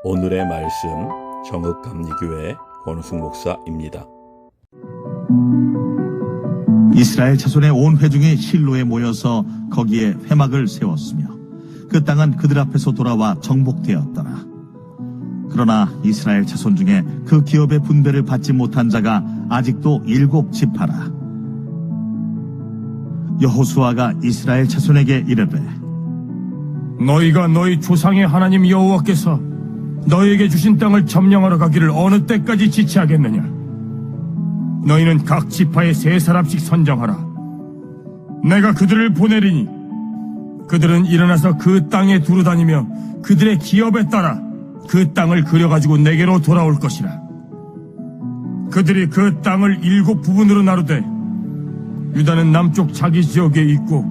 오늘의 말씀 정읍감리교회 권우승 목사입니다. 이스라엘 자손의 온 회중이 실로에 모여서 거기에 회막을 세웠으며 그 땅은 그들 앞에서 돌아와 정복되었더라. 그러나 이스라엘 자손 중에 그 기업의 분배를 받지 못한 자가 아직도 7지파라. 여호수아가 이스라엘 자손에게 이르되 너희가 너희 조상의 하나님 여호와께서 너희에게 주신 땅을 점령하러 가기를 어느 때까지 지체하겠느냐? 너희는 각 지파에 3사람씩 선정하라. 내가 그들을 보내리니 그들은 일어나서 그 땅에 두루다니며 그들의 기업에 따라 그 땅을 그려가지고 내게로 돌아올 것이라. 그들이 그 땅을 7부분으로 나누되 유다는 남쪽 자기 지역에 있고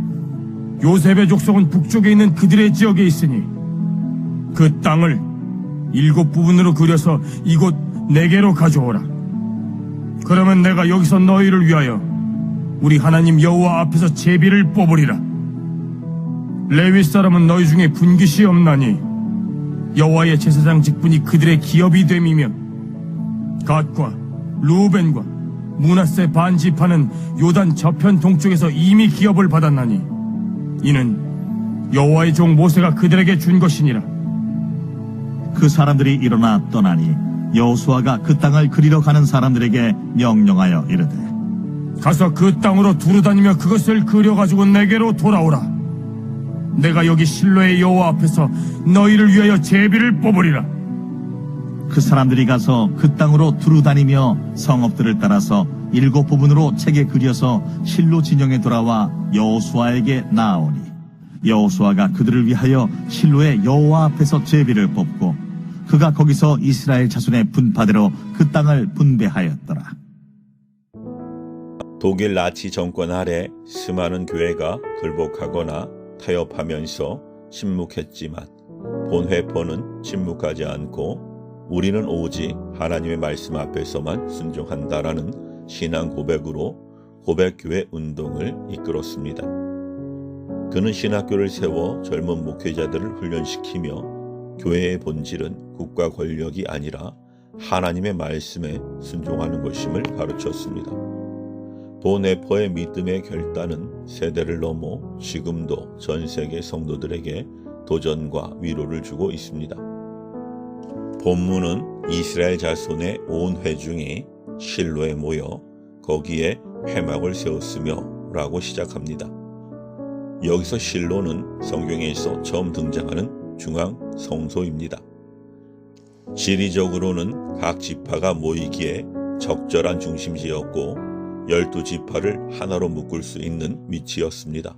요셉의 족속은 북쪽에 있는 그들의 지역에 있으니 그 땅을 7부분으로 그려서 이곳 내게로 가져오라. 그러면 내가 여기서 너희를 위하여 우리 하나님 여호와 앞에서 제비를 뽑으리라. 레위 사람은 너희 중에 분깃이 없나니 여호와의 제사장 직분이 그들의 기업이 됨이며 갓과 루벤과 므낫세 반지파는 요단 저편 동쪽에서 이미 기업을 받았나니 이는 여호와의 종 모세가 그들에게 준 것이니라. 그 사람들이 일어나 떠나니 여호수아가 그 땅을 그리러 가는 사람들에게 명령하여 이르되 가서 그 땅으로 두루다니며 그것을 그려가지고 내게로 돌아오라. 내가 여기 실로의 여호와 앞에서 너희를 위하여 제비를 뽑으리라. 그 사람들이 가서 그 땅으로 두루다니며 성읍들을 따라서 7부분으로 책에 그려서 실로 진영에 돌아와 여호수아에게 나아오니 여호수아가 그들을 위하여 실로의 여호와 앞에서 제비를 뽑고 그가 거기서 이스라엘 자손의 분파대로 그 땅을 분배하였더라. 독일 나치 정권 아래 수많은 교회가 굴복하거나 타협하면서 침묵했지만 본회포는 침묵하지 않고 우리는 오직 하나님의 말씀 앞에서만 순종한다라는 신앙 고백으로 고백교회 운동을 이끌었습니다. 그는 신학교를 세워 젊은 목회자들을 훈련시키며 교회의 본질은 국가 권력이 아니라 하나님의 말씀에 순종하는 것임을 가르쳤습니다. 본회포의 믿음의 결단은 세대를 넘어 지금도 전 세계 성도들에게 도전과 위로를 주고 있습니다. 본문은 이스라엘 자손의 온 회중이 실로에 모여 거기에 회막을 세웠으며 라고 시작합니다. 여기서 실로는 성경에서 처음 등장하는 중앙 성소입니다. 지리적으로는 각 지파가 모이기에 적절한 중심지였고 12지파를 하나로 묶을 수 있는 위치였습니다.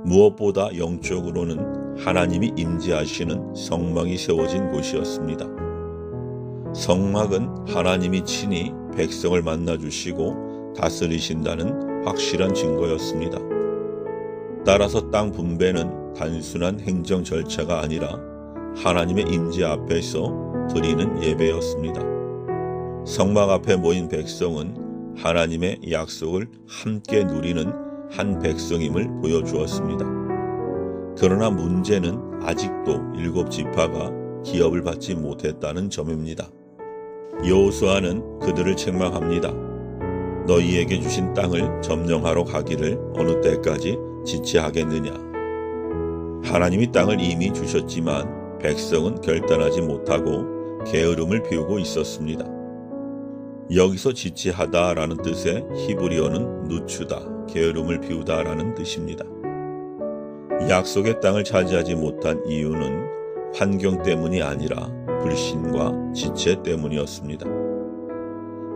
무엇보다 영적으로는 하나님이 임재하시는 성막이 세워진 곳이었습니다. 성막은 하나님이 친히 백성을 만나주시고 다스리신다는 확실한 증거였습니다. 따라서 땅 분배는 단순한 행정 절차가 아니라 하나님의 임재 앞에서 드리는 예배였습니다. 성막 앞에 모인 백성은 하나님의 약속을 함께 누리는 한 백성임을 보여주었습니다. 그러나 문제는 아직도 7지파가 기업을 받지 못했다는 점입니다. 여호수아는 그들을 책망합니다. 너희에게 주신 땅을 점령하러 가기를 어느 때까지 지체하겠느냐. 하나님이 땅을 이미 주셨지만 백성은 결단하지 못하고 게으름을 피우고 있었습니다. 여기서 지체하다라는 뜻의 히브리어는 누추다, 게으름을 피우다라는 뜻입니다. 약속의 땅을 차지하지 못한 이유는 환경 때문이 아니라 불신과 지체 때문이었습니다.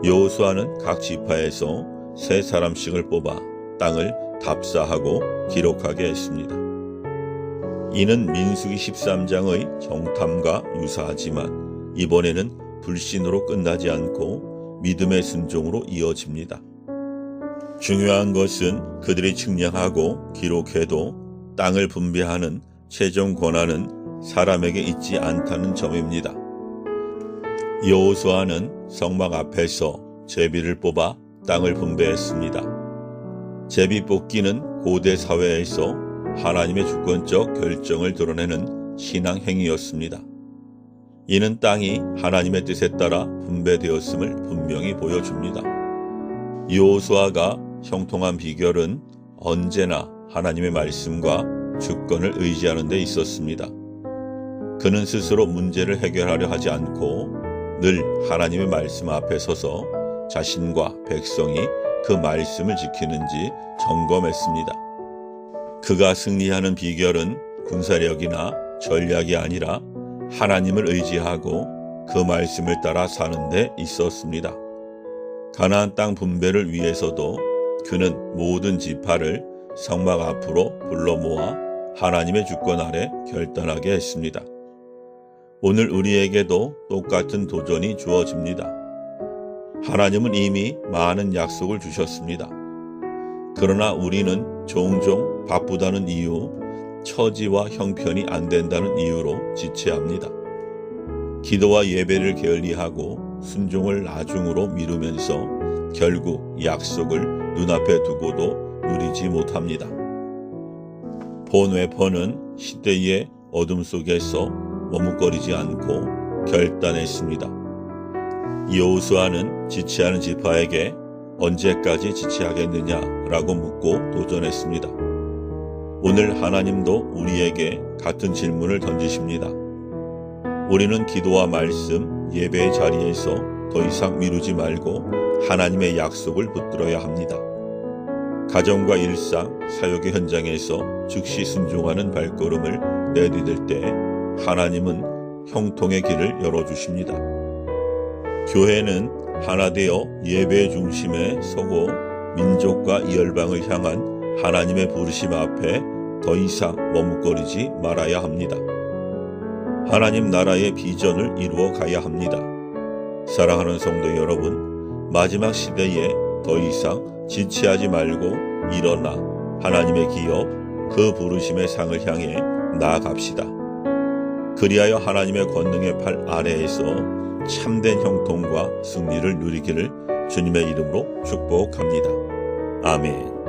여호수아는 각 지파에서 3사람씩을 뽑아 땅을 답사하고 기록하게 했습니다. 이는 민수기 13장의 정탐과 유사하지만 이번에는 불신으로 끝나지 않고 믿음의 순종으로 이어집니다. 중요한 것은 그들이 측량하고 기록해도 땅을 분배하는 최종 권한은 사람에게 있지 않다는 점입니다. 여호수아는 성막 앞에서 제비를 뽑아 땅을 분배했습니다. 제비 뽑기는 고대 사회에서 하나님의 주권적 결정을 드러내는 신앙 행위였습니다. 이는 땅이 하나님의 뜻에 따라 분배되었음을 분명히 보여줍니다. 여호수아가 형통한 비결은 언제나 하나님의 말씀과 주권을 의지하는 데 있었습니다. 그는 스스로 문제를 해결하려 하지 않고 늘 하나님의 말씀 앞에 서서 자신과 백성이 그 말씀을 지키는지 점검했습니다. 그가 승리하는 비결은 군사력이나 전략이 아니라 하나님을 의지하고 그 말씀을 따라 사는 데 있었습니다. 가나안 땅 분배를 위해서도 그는 모든 지파를 성막 앞으로 불러 모아 하나님의 주권 아래 결단하게 했습니다. 오늘 우리에게도 똑같은 도전이 주어집니다. 하나님은 이미 많은 약속을 주셨습니다. 그러나 우리는 종종 바쁘다는 이유, 처지와 형편이 안 된다는 이유로 지체합니다. 기도와 예배를 게을리하고 순종을 나중으로 미루면서 결국 약속을 눈앞에 두고도 누리지 못합니다. 본 웨퍼는 시대의 어둠 속에서 머뭇거리지 않고 결단했습니다. 여호수아는 지체하는 지파에게 언제까지 지체하겠느냐라고 묻고 도전했습니다. 오늘 하나님도 우리에게 같은 질문을 던지십니다. 우리는 기도와 말씀, 예배의 자리에서 더 이상 미루지 말고 하나님의 약속을 붙들어야 합니다. 가정과 일상, 사역의 현장에서 즉시 순종하는 발걸음을 내디딜 때 하나님은 형통의 길을 열어주십니다. 교회는 하나 되어 예배의 중심에 서고 민족과 이열방을 향한 하나님의 부르심 앞에 더 이상 머뭇거리지 말아야 합니다. 하나님 나라의 비전을 이루어 가야 합니다. 사랑하는 성도 여러분, 마지막 시대에 더 이상 지체하지 말고 일어나 하나님의 기업, 그 부르심의 상을 향해 나아갑시다. 그리하여 하나님의 권능의 팔 아래에서 참된 형통과 승리를 누리기를 주님의 이름으로 축복합니다. 아멘.